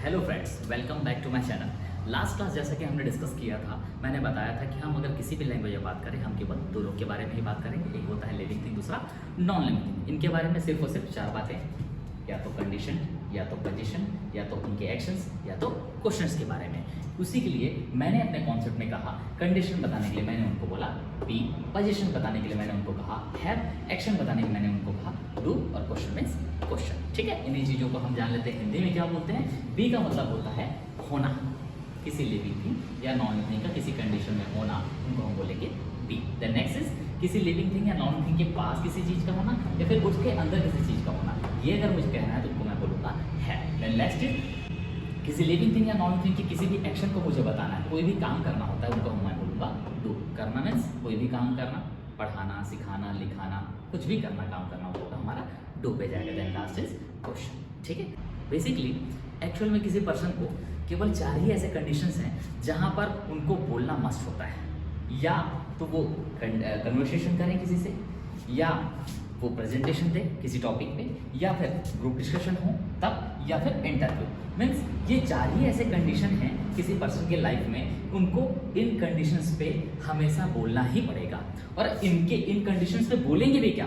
Hello friends, welcome back to my channel. Last class जैसा कि हमने डिस्कस किया था, मैंने बताया था कि हम अगर किसी भी लैंग्वेज में बात करें, हम केवल दो लोग के बारे में ही बात करेंगे। एक होता है लिविंग थिंग, दूसरा नॉन लिविंग थिंग। इनके बारे में सिर्फ और सिर्फ चार बातें, या तो कंडीशन, या तो पोजीशन, या तो उनके एक्शंस, या तो क्वेश्चंस के बारे में। उसी के लिए मैंने अपने कॉन्सेप्ट में कहा, कंडीशन बताने के लिए मैंने उनको बोला बी, पोजीशन बताने के लिए मैंने उनको कहा हैव, एक्शन बताने के लिए मैंने उनको कहा डू, और क्वेश्चन मीन्स क्वेश्चन। ठीक है, इन्हीं चीज़ों को हम जान लेते हैं हिंदी में क्या बोलते हैं। बी का मतलब होता है होना, किसी लिविंग थिंग या नॉन लिविंग का किसी कंडीशन में होना, उनको हम बोलेंगे बी। द नेक्स्ट इज किसी लिविंग थिंग या नॉन थिंग के पास किसी चीज़ का होना, या फिर उसके अंदर किसी चीज़ का होना। ये अगर मुझे कहना है तो उनको मैं बोलूँगा है। देन नेक्स्ट इज किसी लिविंग थिंग या नॉन लिविंग थिंग की किसी भी एक्शन को मुझे बताना है, कोई भी काम करना होता है, उनको मैं बोलूँगा डू। करना मीन्स कोई भी काम करना, पढ़ाना, सिखाना, लिखाना, कुछ भी करना, काम करना होगा हमारा डू पे जाएगा। Then last is question. ठीक है, बेसिकली एक्चुअल में किसी पर्सन को केवल चार ही ऐसे कंडीशंस हैं जहाँ पर उनको बोलना मस्ट होता है। या तो वो कन्वर्सेशन करें किसी से, या वो प्रेजेंटेशन दे किसी टॉपिक पे, या फिर ग्रुप डिस्कशन हो तब, या फिर इंटरव्यू। मीन्स ये चार ही ऐसे कंडीशन हैं किसी पर्सन के लाइफ में, उनको इन कंडीशंस पे हमेशा बोलना ही पड़ेगा। और इन कंडीशंस पे बोलेंगे भी क्या?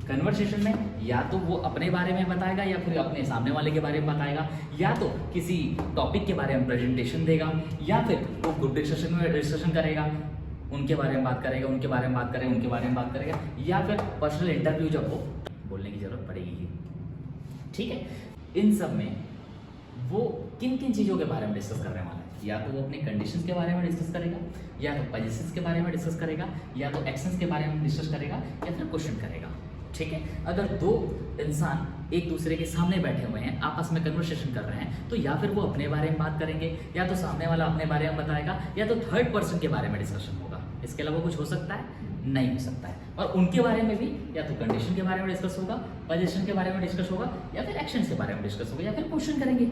कन्वर्सेशन में या तो वो अपने बारे में बताएगा, या फिर अपने सामने वाले के बारे में बताएगा, या तो किसी टॉपिक के बारे में प्रेजेंटेशन देगा, या फिर वो ग्रुप डिस्कशन में डिस्कशन करेगा, उनके बारे में बात करेगा, उनके बारे में बात करेगा, उनके बारे में बात करेगा, या फिर पर्सनल इंटरव्यू जब हो बोलने की जरूरत पड़ेगी ही। ठीक है, इन सब में वो किन किन चीज़ों के बारे में डिस्कस करने वाला है? या तो वो अपने कंडीशंस के बारे में डिस्कस करेगा, या तो पोजीशंस के बारे में डिस्कस करेगा, या तो एक्शंस के बारे में डिस्कस करेगा, या फिर क्वेश्चन करेगा। ठीक है, अगर दो इंसान एक दूसरे के सामने बैठे हुए हैं, आपस में कन्वर्सेशन कर रहे हैं, तो या फिर वो अपने बारे में बात करेंगे, या तो सामने वाला अपने बारे में बताएगा, या तो थर्ड पर्सन के बारे में डिस्कशन होगा। इसके अलावा कुछ हो सकता है? नहीं हो सकता है। और उनके बारे में भी या तो कंडीशन के बारे में डिस्कस होगा, पोजीशन के बारे में डिस्कस होगा, या फिर एक्शन के बारे में डिस्कस होगा, या फिर क्वेश्चन करेंगे।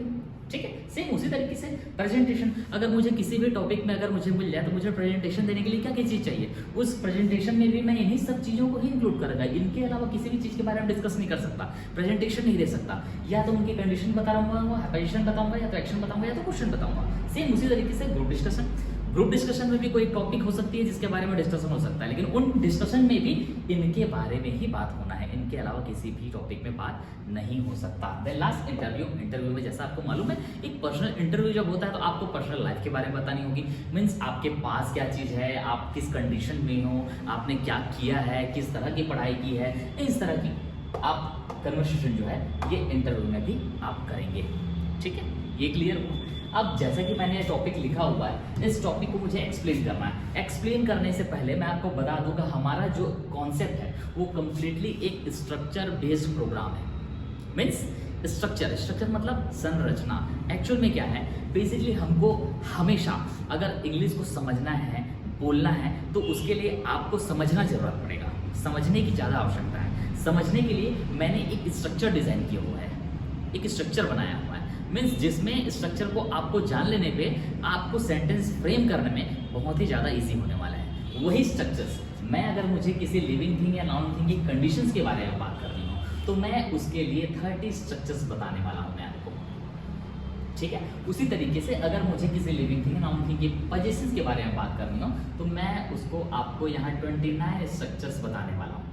ठीक है, सेम उसी तरीके से प्रेजेंटेशन, अगर मुझे किसी भी टॉपिक में अगर मुझे मिल जाए तो मुझे प्रेजेंटेशन देने के लिए क्या क्या चीज़ चाहिए, उस प्रेजेंटेशन में भी मैं इन्हीं सब चीज़ों को ही इंक्लूड करूंगा। इनके अलावा किसी भी चीज़ के बारे में डिस्कस नहीं कर सकता, प्रेजेंटेशन नहीं दे सकता। या तो उनकी कंडीशन बताऊंगा, पोजीशन बताऊंगा, या तो एक्शन बताऊंगा, या तो क्वेश्चन बताऊंगा। सेम उसी तरीके से ग्रुप डिस्कशन में भी कोई टॉपिक हो सकती है जिसके बारे में डिस्कशन हो सकता है, लेकिन उन डिस्कशन में भी इनके बारे में ही बात होना है, इनके अलावा किसी भी टॉपिक में बात नहीं हो सकता। देन लास्ट इंटरव्यू में जैसा आपको मालूम है, एक पर्सनल इंटरव्यू जब होता है तो आपको पर्सनल लाइफ के बारे में बतानी होगी। मीन्स आपके पास क्या चीज़ है, आप किस कंडीशन में हो, आपने क्या किया है, किस तरह की पढ़ाई की है, इस तरह की आप कन्वर्सेशन जो है ये इंटरव्यू में भी आप करेंगे। ठीक है, ये क्लियर हो? अब जैसा कि मैंने टॉपिक लिखा हुआ है, इस टॉपिक को मुझे एक्सप्लेन करना है। एक्सप्लेन करने से पहले मैं आपको बता दूंगा, हमारा जो कॉन्सेप्ट है वो कम्प्लीटली एक स्ट्रक्चर बेस्ड प्रोग्राम है। मीन्स स्ट्रक्चर मतलब संरचना। एक्चुअल में क्या है, बेसिकली हमको हमेशा अगर इंग्लिश को समझना है, बोलना है, तो उसके लिए आपको समझना जरूरत पड़ेगा, समझने की ज़्यादा आवश्यकता है। समझने के लिए मैंने एक स्ट्रक्चर डिज़ाइन किया हुआ है, एक स्ट्रक्चर बनाया हुआ है। मीन्स जिसमें स्ट्रक्चर को आपको जान लेने पे आपको सेंटेंस फ्रेम करने में बहुत ही ज़्यादा इजी होने वाला है। वही स्ट्रक्चर्स मैं अगर मुझे किसी लिविंग थिंग या नॉन लिविंग की कंडीशंस के बारे में बात करनी हो तो मैं उसके लिए 30 स्ट्रक्चर्स बताने वाला हूँ मैं आपको। ठीक है, उसी तरीके से अगर मुझे किसी लिविंग थिंग या नॉन लिविंग की पोजीशंस के बारे में बात करनी हो तो मैं उसको आपको यहाँ 29 स्ट्रक्चर्स बताने वाला हूँ।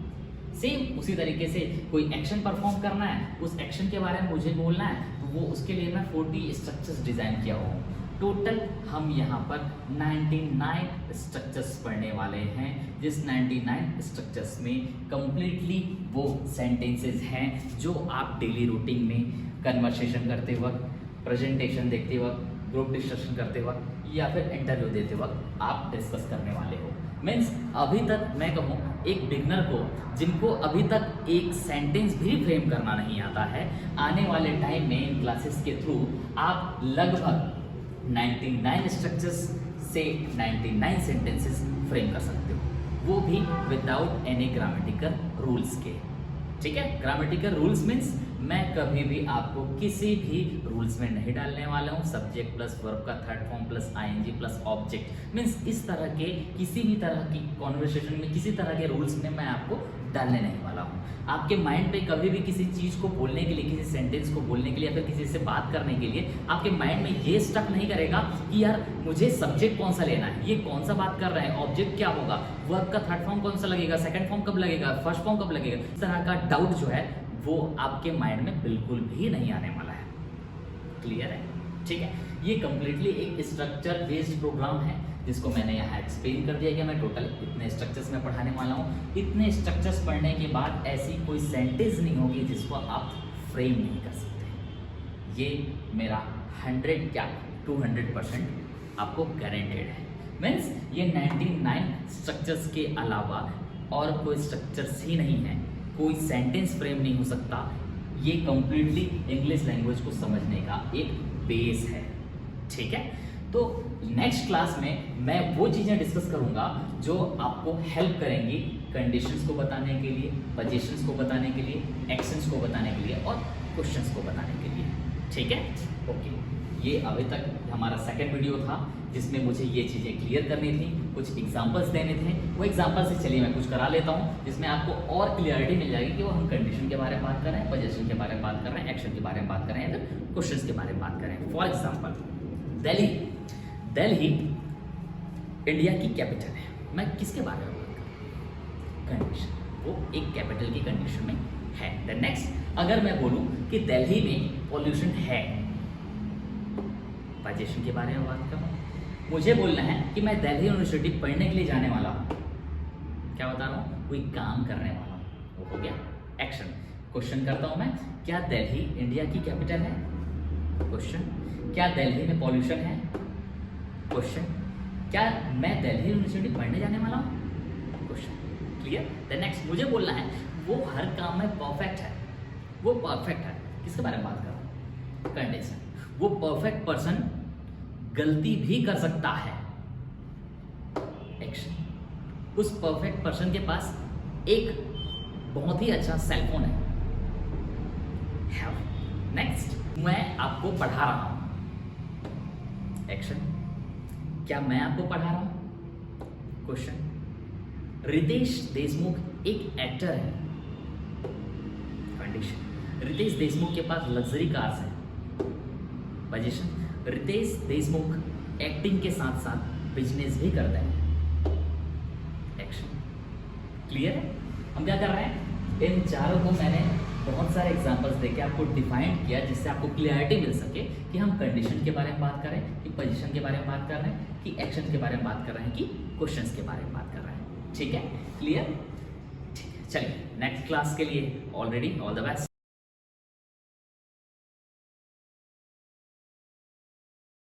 सेम उसी तरीके से कोई एक्शन परफॉर्म करना है, उस एक्शन के बारे में मुझे बोलना है, तो वो उसके लिए मैं 40 स्ट्रक्चर्स डिज़ाइन किया हुआ हूँ। टोटल हम यहाँ पर 99 स्ट्रक्चर्स पढ़ने वाले हैं, जिस 99 स्ट्रक्चर्स में कम्प्लीटली वो सेंटेंसेस हैं जो आप डेली रूटीन में कन्वर्सेशन करते वक्त, प्रेजेंटेशन देखते वक्त, ग्रुप डिस्कशन करते वक्त, या फिर इंटरव्यू देते वक्त आप डिस्कस करने वाले हो। मीन्स अभी तक मैं कहूँ एक बिगनर को, जिनको अभी तक एक सेंटेंस भी फ्रेम करना नहीं आता है, आने वाले टाइम में इन क्लासेस के थ्रू आप लगभग 99 स्ट्रक्चर्स से 99 सेंटेंसेस फ्रेम कर सकते हो, वो भी विदाउट एनी ग्रामेटिकल रूल्स के। ठीक है, ग्रामेटिकल रूल्स मीन्स मैं कभी भी आपको किसी भी रूल्स में नहीं डालने वाला हूँ। सब्जेक्ट प्लस वर्ब का third form plus ING plus object, means इस तरह के किसी भी तरह की कॉन्वर्सेशन में किसी तरह के रूल्स में मैं आपको डालने नहीं वाला हूँ। आपके माइंड पे कभी भी किसी चीज़ को बोलने के लिए, किसी सेंटेंस को बोलने के लिए, या फिर किसी से बात करने के लिए आपके माइंड में ये स्टक नहीं करेगा कि यार मुझे सब्जेक्ट कौन सा लेना है, ये कौन सा बात कर रहे हैं, ऑब्जेक्ट क्या होगा, वर्ब का थर्ड फॉर्म कौन सा लगेगा, सेकंड फॉर्म कब लगेगा, फर्स्ट फॉर्म कब लगेगा। इस तरह का डाउट जो है वो आपके माइंड में बिल्कुल भी नहीं आने वाला है। क्लियर है? ठीक है, ये कंप्लीटली एक स्ट्रक्चर बेस्ड प्रोग्राम है जिसको मैंने यहाँ एक्सप्लेन कर दिया कि मैं टोटल इतने स्ट्रक्चर्स में पढ़ाने वाला हूँ। इतने स्ट्रक्चर्स पढ़ने के बाद ऐसी कोई सेंटेंस नहीं होगी जिसको आप फ्रेम नहीं कर सकते। ये मेरा 100 क्या 200% आपको गारंटेड है। मीन्स ये 99 स्ट्रक्चर्स के अलावा और कोई स्ट्रक्चर्स ही नहीं है, कोई सेंटेंस फ्रेम नहीं हो सकता। ये कंप्लीटली इंग्लिश लैंग्वेज को समझने का एक बेस है। ठीक है, तो नेक्स्ट क्लास में मैं वो चीज़ें डिस्कस करूंगा जो आपको हेल्प करेंगी कंडीशंस को बताने के लिए, पोजीशंस को बताने के लिए, एक्शंस को बताने के लिए और क्वेश्चंस को बताने के लिए। ठीक है, ओके। ये अभी तक हमारा सेकंड वीडियो था जिसमें मुझे ये चीज़ें क्लियर करनी थी, कुछ एग्जांपल्स देने थे। वो एग्जांपल से चलिए मैं कुछ करा लेता हूँ जिसमें आपको और क्लियरिटी मिल जाएगी कि वो हम कंडीशन के बारे में बात कर रहे हैं, पोजीशन के बारे में बात कर रहे हैं, एक्शन के बारे में बात कर रहे हैं, या फिर क्वेश्चंस के बारे में बात कर रहे हैं। फॉर एग्जाम्पल दिल्ली इंडिया की कैपिटल है। मैं किसके बारे में बात कर रहा हूँ? कंडीशन, वो एक कैपिटल की कंडीशन में है। द नेक्स्ट, अगर मैं बोलूं कि दिल्ली में पॉल्यूशन है, पोजीशन के बारे में बात कर रहा हूँ। मुझे बोलना है कि मैं दिल्ली यूनिवर्सिटी पढ़ने के लिए जाने वाला हूँ। क्या बता रहा हूँ? कोई काम करने वाला हूँ। वो हो गया एक्शन। क्वेश्चन करता हूँ मैं, क्या दिल्ली इंडिया की कैपिटल है? क्वेश्चन। क्या दिल्ली में पॉल्यूशन है? क्वेश्चन। क्या मैं दिल्ली यूनिवर्सिटी पढ़ने जाने वाला हूँ? क्वेश्चन। क्लियर? द नेक्स्ट, मुझे बोलना है वो हर काम में परफेक्ट है। वो परफेक्ट है, किसके बारे में बात कर रहा हूँ? कंडीशन। वो परफेक्ट पर्सन गलती भी कर सकता है। एक्शन। उस परफेक्ट पर्सन के पास एक बहुत ही अच्छा सेलफोन है। नेक्स्ट, मैं आपको पढ़ा रहा हूं। एक्शन। क्या मैं आपको पढ़ा रहा हूं? क्वेश्चन। रितेश देशमुख एक एक्टर है। कंडीशन। रितेश देशमुख के पास लग्जरी कार्स है। पोजीशन। रितेश देशमुख एक्टिंग के साथ साथ बिजनेस भी करता है। एक्शन। क्लियर है? हम क्या कर रहे हैं? इन चारों को मैंने बहुत सारे एग्जांपल्स देके आपको डिफाइन किया जिससे आपको क्लियरिटी मिल सके कि हम कंडीशन के बारे में बात कर रहे हैं, कि पोजीशन के बारे में बात कर रहे हैं, कि एक्शन के बारे में बात कर रहे हैं, कि क्वेश्चंस के बारे में बात कर रहे हैं। ठीक है, क्लियर? ठीक है, चलिए नेक्स्ट क्लास के लिए ऑलरेडी ऑल द बेस्ट।